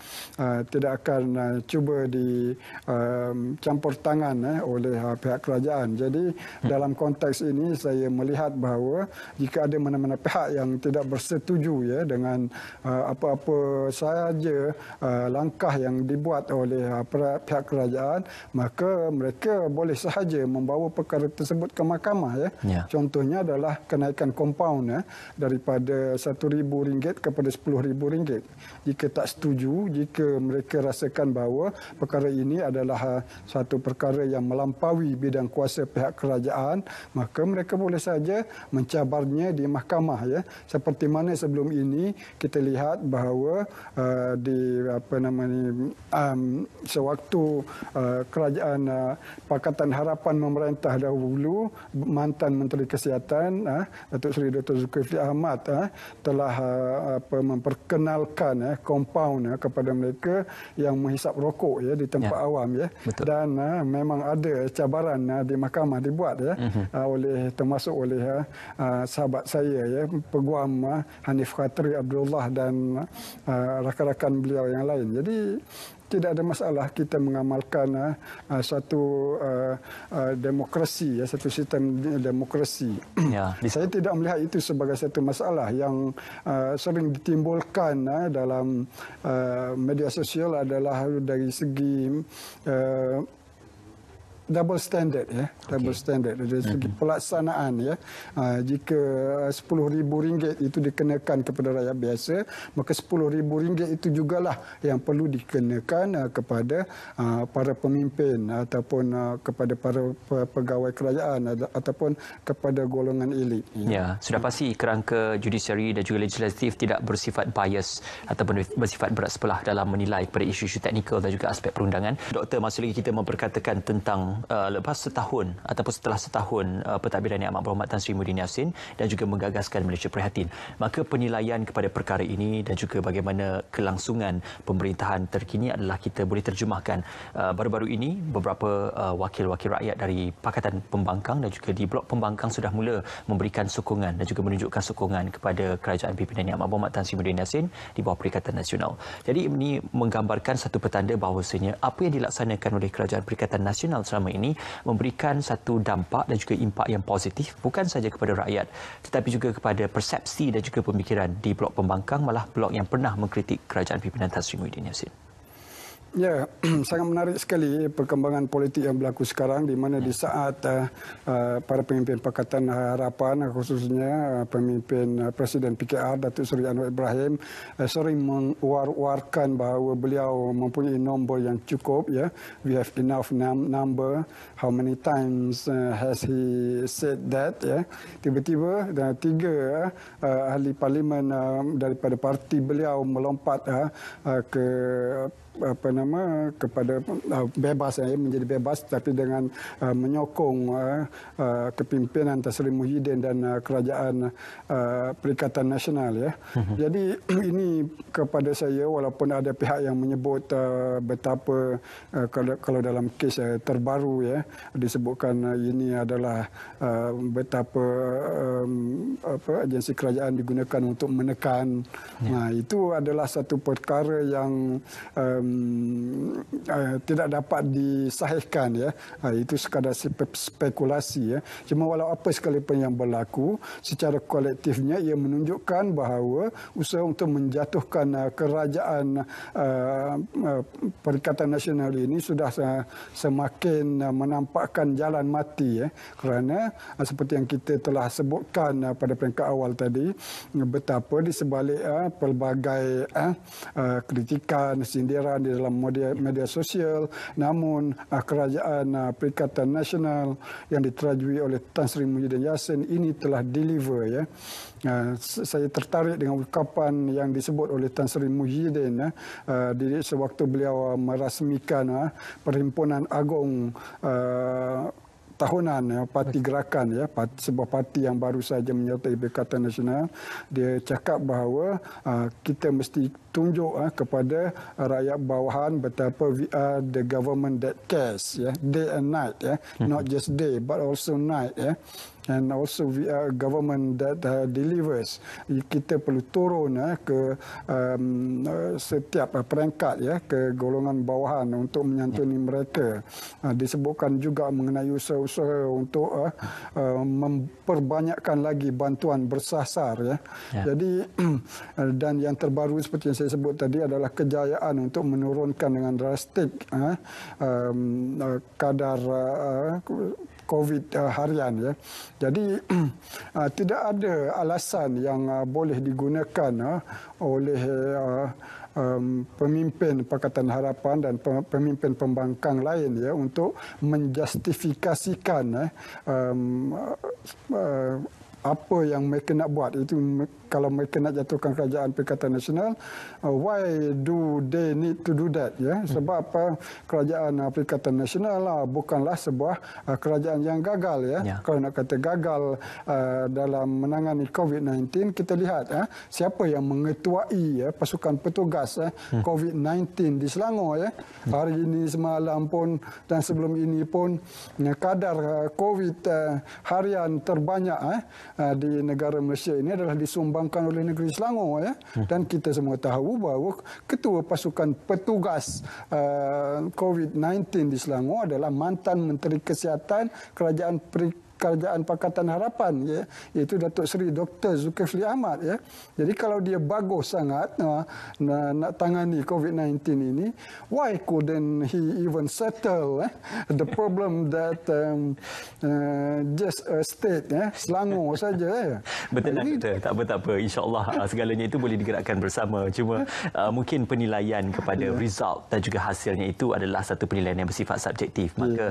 S2: tidak akan cuba dicampur tangan oleh pihak kerajaan. Jadi dalam konteks ini saya melihat bahawa jika ada mana-mana pihak yang tidak bersetuju dengan apa-apa sahaja langkah yang dibuat oleh pihak kerajaan, maka mereka boleh sahaja membawa perkara tersebut ke mahkamah. Contohnya adalah kenaikan kompaun daripada RM1,000 kepada RM10,000. Jika tak setuju, jika mereka rasakan bahawa perkara ini adalah satu perkara yang melampaui bidang kuasa pihak kerajaan, maka mereka boleh saja mencabarnya di mahkamah. Seperti mana sebelum ini kita lihat bahawa sewaktu kerajaan Pakatan Harapan memerintah dahulu, mantan Menteri Kesihatan Datuk Seri Dr. Zulkifli Ahmad telah memperkenalkan kompaun kepada mereka yang menghisap rokok di tempat awam. Dan memang ada cabaran di mahkamah dibuat termasuk oleh sahabat saya Peguam Hanif Khatri Abdullah dan rakan-rakan beliau yang lain. Jadi tidak ada masalah kita mengamalkan satu demokrasi, satu sistem demokrasi.
S1: Ya.
S2: Saya tidak melihat itu sebagai satu masalah yang sering ditimbulkan dalam media sosial adalah dari segi double standard, double standard dari segi pelaksanaan, jika RM10,000 itu dikenakan kepada rakyat biasa, maka RM10,000 itu jugalah yang perlu dikenakan kepada para pemimpin ataupun kepada para pegawai kerajaan ataupun kepada golongan elit.
S1: Ya, sudah pasti kerangka judiciary dan juga legislatif tidak bersifat bias ataupun bersifat berat sebelah dalam menilai kepada isu-isu teknikal dan juga aspek perundangan. Doktor, masih lagi kita memperkatakan tentang lepas setahun ataupun setelah setahun pentadbiran Yang Amat Berhormat Tan Sri Muhyiddin Yassin dan juga menggagaskan Malaysia Prihatin, maka penilaian kepada perkara ini dan juga bagaimana kelangsungan pemerintahan terkini adalah kita boleh terjemahkan baru-baru ini beberapa wakil-wakil rakyat dari Pakatan Pembangkang dan juga di Blok Pembangkang sudah mula memberikan sokongan dan juga menunjukkan sokongan kepada kerajaan pimpinan Yang Amat Berhormat Tan Sri Muhyiddin Yassin di bawah Perikatan Nasional. Jadi ini menggambarkan satu petanda bahawasanya apa yang dilaksanakan oleh Kerajaan Perikatan Nasional selama ini memberikan satu dampak dan juga impak yang positif bukan saja kepada rakyat tetapi juga kepada persepsi dan juga pemikiran di Blok Pembangkang, malah blok yang pernah mengkritik kerajaan pimpinan Tan Sri Muhyiddin Yassin.
S2: Ya, sangat menarik sekali perkembangan politik yang berlaku sekarang di mana di saat para pemimpin Pakatan Harapan, khususnya pemimpin Presiden PKR Datuk Seri Anwar Ibrahim sering menguar-uarkan bahawa beliau mempunyai nombor yang cukup, we have enough number. How many times has he said that, tiba-tiba tiga ahli parlimen daripada parti beliau melompat ke kepada bebas, menjadi bebas, tapi dengan menyokong kepimpinan Tan Sri Muhyiddin dan kerajaan Perikatan Nasional, Jadi ini kepada saya, walaupun ada pihak yang menyebut betapa kalau dalam kes terbaru disebutkan ini adalah betapa agensi kerajaan digunakan untuk menekan. Itu adalah satu perkara yang tidak dapat disahihkan, itu sekadar spekulasi, Cuma walau apa sekalipun yang berlaku, secara kolektifnya ia menunjukkan bahawa usaha untuk menjatuhkan kerajaan Perikatan Nasional ini sudah semakin menampakkan jalan mati, kerana seperti yang kita telah sebutkan pada peringkat awal tadi, betapa di sebalik pelbagai kritikan, sindiran di dalam media sosial, namun kerajaan Perikatan Nasional yang diterajui oleh Tan Sri Muhyiddin Yassin ini telah deliver, Saya tertarik dengan ungkapan yang disebut oleh Tan Sri Muhyiddin sewaktu beliau merasmikan Perhimpunan Agung tahunan, Parti Gerakan, sebuah parti yang baru saja menyertai Perikatan Nasional. Dia cakap bahawa kita mesti tunjuk kepada rakyat bawahan betapa we are the government that cares, day and night, not just day but also night, and also we are a government that delivers. Kita perlu turun ke setiap peringkat, ke golongan bawahan untuk menyantuni mereka. Disebutkan juga mengenai usaha-usaha untuk memperbanyakkan lagi bantuan bersasar, Jadi dan yang terbaru seperti yang saya sebut tadi adalah kejayaan untuk menurunkan dengan drastik kadar COVID harian, Jadi tidak ada alasan yang boleh digunakan oleh pemimpin Pakatan Harapan dan pemimpin pembangkang lain, untuk menjustifikasikan apa yang mereka nak buat. Itu kalau mereka nak jatuhkan kerajaan Perikatan Nasional, why do they need to do that, Sebab kerajaan Perikatan Nasional bukanlah sebuah kerajaan yang gagal, Kalau nak kata gagal dalam menangani COVID-19, kita lihat siapa yang mengetuai pasukan petugas COVID-19 di Selangor, Hari ini, semalam pun dan sebelum ini pun kadar COVID harian terbanyak di negara Malaysia ini adalah disumbangkan oleh negeri Selangor ya. Dan kita semua tahu bahawa ketua pasukan petugas COVID-19 di Selangor adalah mantan Menteri Kesihatan Kerajaan Pakatan Harapan ya, iaitu Datuk Seri Dr. Zulkifli Ahmad ya. Jadi kalau dia bagus sangat nak tangani COVID-19 ini, why couldn't he even settle the problem that just a state Selangor saja ya.
S1: Betul lah, betul. Tak apa. InsyaAllah segalanya itu boleh digerakkan bersama. Cuma mungkin penilaian kepada result dan juga hasilnya itu adalah satu penilaian yang bersifat subjektif. Maka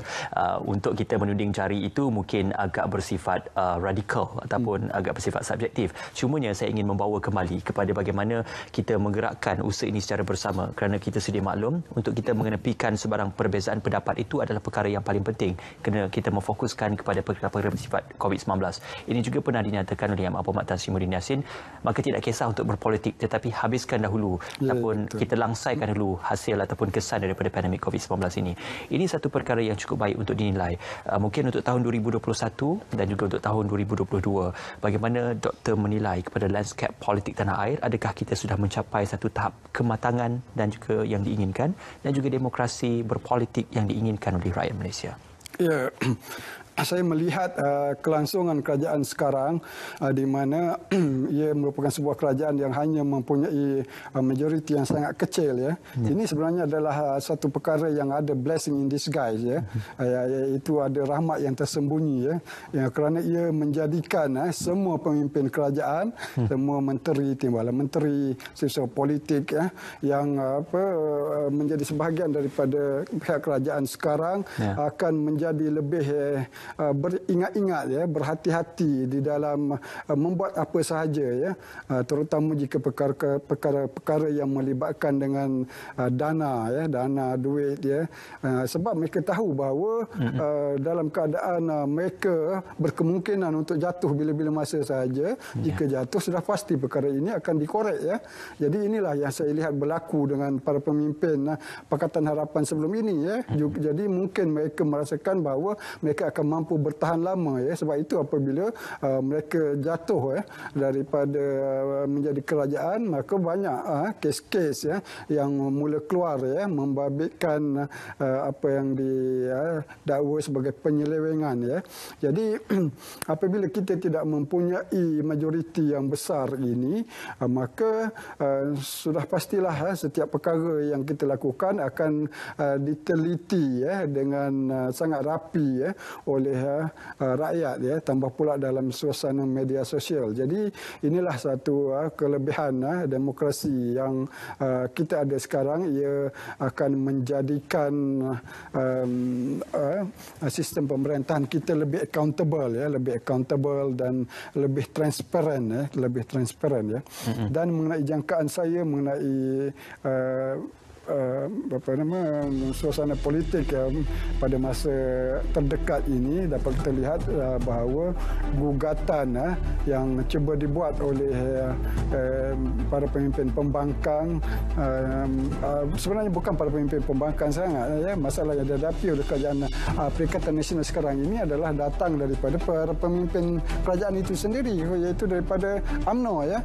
S1: untuk kita menuding jari itu mungkin agak bersifat radikal ataupun agak bersifat subjektif. Cumanya saya ingin membawa kembali kepada bagaimana kita menggerakkan usaha ini secara bersama, kerana kita sedia maklum untuk kita mengenepikan sebarang perbezaan pendapat itu adalah perkara yang paling penting, kerana kita memfokuskan kepada perkara-perkara bersifat COVID-19. Ini juga pernah dinyatakan oleh Yang Amat Tan Sri Muhyiddin Yassin, maka tidak kisah untuk berpolitik, tetapi habiskan dahulu ataupun kita langsaikan dahulu hasil ataupun kesan daripada pandemik COVID-19 ini. Ini satu perkara yang cukup baik untuk dinilai. Mungkin untuk tahun 2021 dan juga untuk tahun 2022, bagaimana doktor menilai kepada landscape politik tanah air? Adakah kita sudah mencapai satu tahap kematangan dan juga yang diinginkan, dan juga demokrasi berpolitik yang diinginkan oleh rakyat Malaysia?
S2: Ya, saya melihat kelangsungan kerajaan sekarang di mana ia merupakan sebuah kerajaan yang hanya mempunyai majoriti yang sangat kecil ya. Ini sebenarnya adalah satu perkara yang ada blessing in disguise ya. Iaitu ada rahmat yang tersembunyi ya. Kerana ia menjadikan semua pemimpin kerajaan, semua menteri, timbalan menteri, sifat politik ya, yang menjadi sebahagian daripada pihak kerajaan sekarang akan menjadi lebih beringat-ingat ya, berhati-hati di dalam membuat apa sahaja ya, terutama jika perkara-perkara yang melibatkan dengan dana duit ya, sebab mereka tahu bahawa dalam keadaan mereka berkemungkinan untuk jatuh bila-bila masa sahaja. Jika jatuh sudah pasti perkara ini akan dikorek ya. Jadi inilah yang saya lihat berlaku dengan para pemimpin Pakatan Harapan sebelum ini ya. Jadi mungkin mereka merasakan bahawa mereka akan mampu bertahan lama ya. Sebab itu apabila mereka jatuh daripada menjadi kerajaan, maka banyak kes-kes yang mula keluar ya, membabitkan apa yang didakwa sebagai penyelewengan ya. Jadi apabila kita tidak mempunyai majoriti yang besar ini, maka sudah pastilah setiap perkara yang kita lakukan akan diteliti ya dengan sangat rapi ya oleh rakyat ya, tambah pula dalam suasana media sosial. Jadi inilah satu kelebihan demokrasi yang kita ada sekarang. Ia akan menjadikan sistem pemerintahan kita lebih accountable dan lebih transparan ya. Dan mengenai jangkaan saya mengenai suasana politik pada masa terdekat ini, dapat kita lihat bahawa gugatan yang cuba dibuat oleh para pemimpin pembangkang, sebenarnya bukan para pemimpin pembangkang sangat ya, masalah yang dihadapi oleh kerajaan Perikatan Nasional sekarang ini adalah datang daripada para pemimpin kerajaan itu sendiri, iaitu daripada UMNO ya,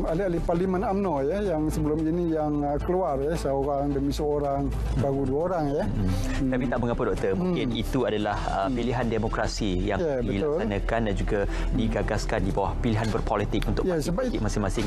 S2: ahli-ahli Parlimen UMNO ya, yang sebelum ini yang keluar ya, seorang demi seorang, baru 2 orang ya.
S1: Tapi tak mengapa doktor, mungkin itu adalah pilihan demokrasi yang dilaksanakan dan juga digagaskan di bawah pilihan berpolitik untuk parti masing-masing.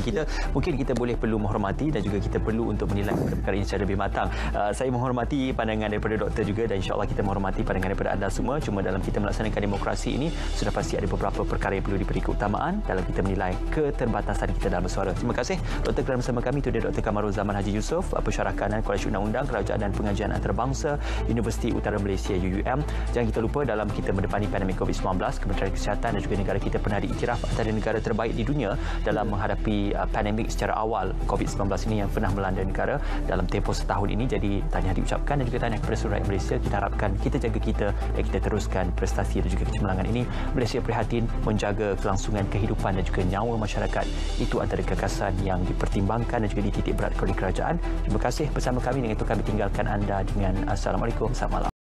S1: Mungkin kita perlu menghormati dan juga kita perlu untuk menilai perkara ini secara lebih matang. Saya menghormati pandangan daripada doktor juga, dan insya-Allah kita menghormati pandangan daripada anda semua. Cuma dalam kita melaksanakan demokrasi ini sudah pasti ada beberapa perkara yang perlu diberi keutamaan dalam kita menilai keterbatasan kita dalam bersuara. Terima kasih doktor kerana bersama kami. Itu dia Dr. Kamarul Zaman Haji Yusof, Pensyarah Kanan Kolej Undang-Undang, Kerajaan dan Pengajian Antarabangsa, Universiti Utara Malaysia UUM. Jangan kita lupa, dalam kita mendepani pandemik COVID-19, Kementerian Kesihatan dan juga negara kita pernah diiktiraf antara negara terbaik di dunia dalam menghadapi pandemik secara awal COVID-19 ini yang pernah melanda negara dalam tempoh setahun ini. Jadi tahniah diucapkan dan juga tahniah kepada seluruh rakyat Malaysia. Kita harapkan kita jaga kita dan kita teruskan prestasi dan juga kecemerlangan ini. Malaysia prihatin menjaga kelangsungan kehidupan dan juga nyawa masyarakat. Itu antara gagasan yang dipertimbangkan dan juga dititik beratkan oleh kerajaan. Terima kasih bersama kami. Dengan itu kami tinggalkan anda dengan Assalamualaikum. Selamat malam.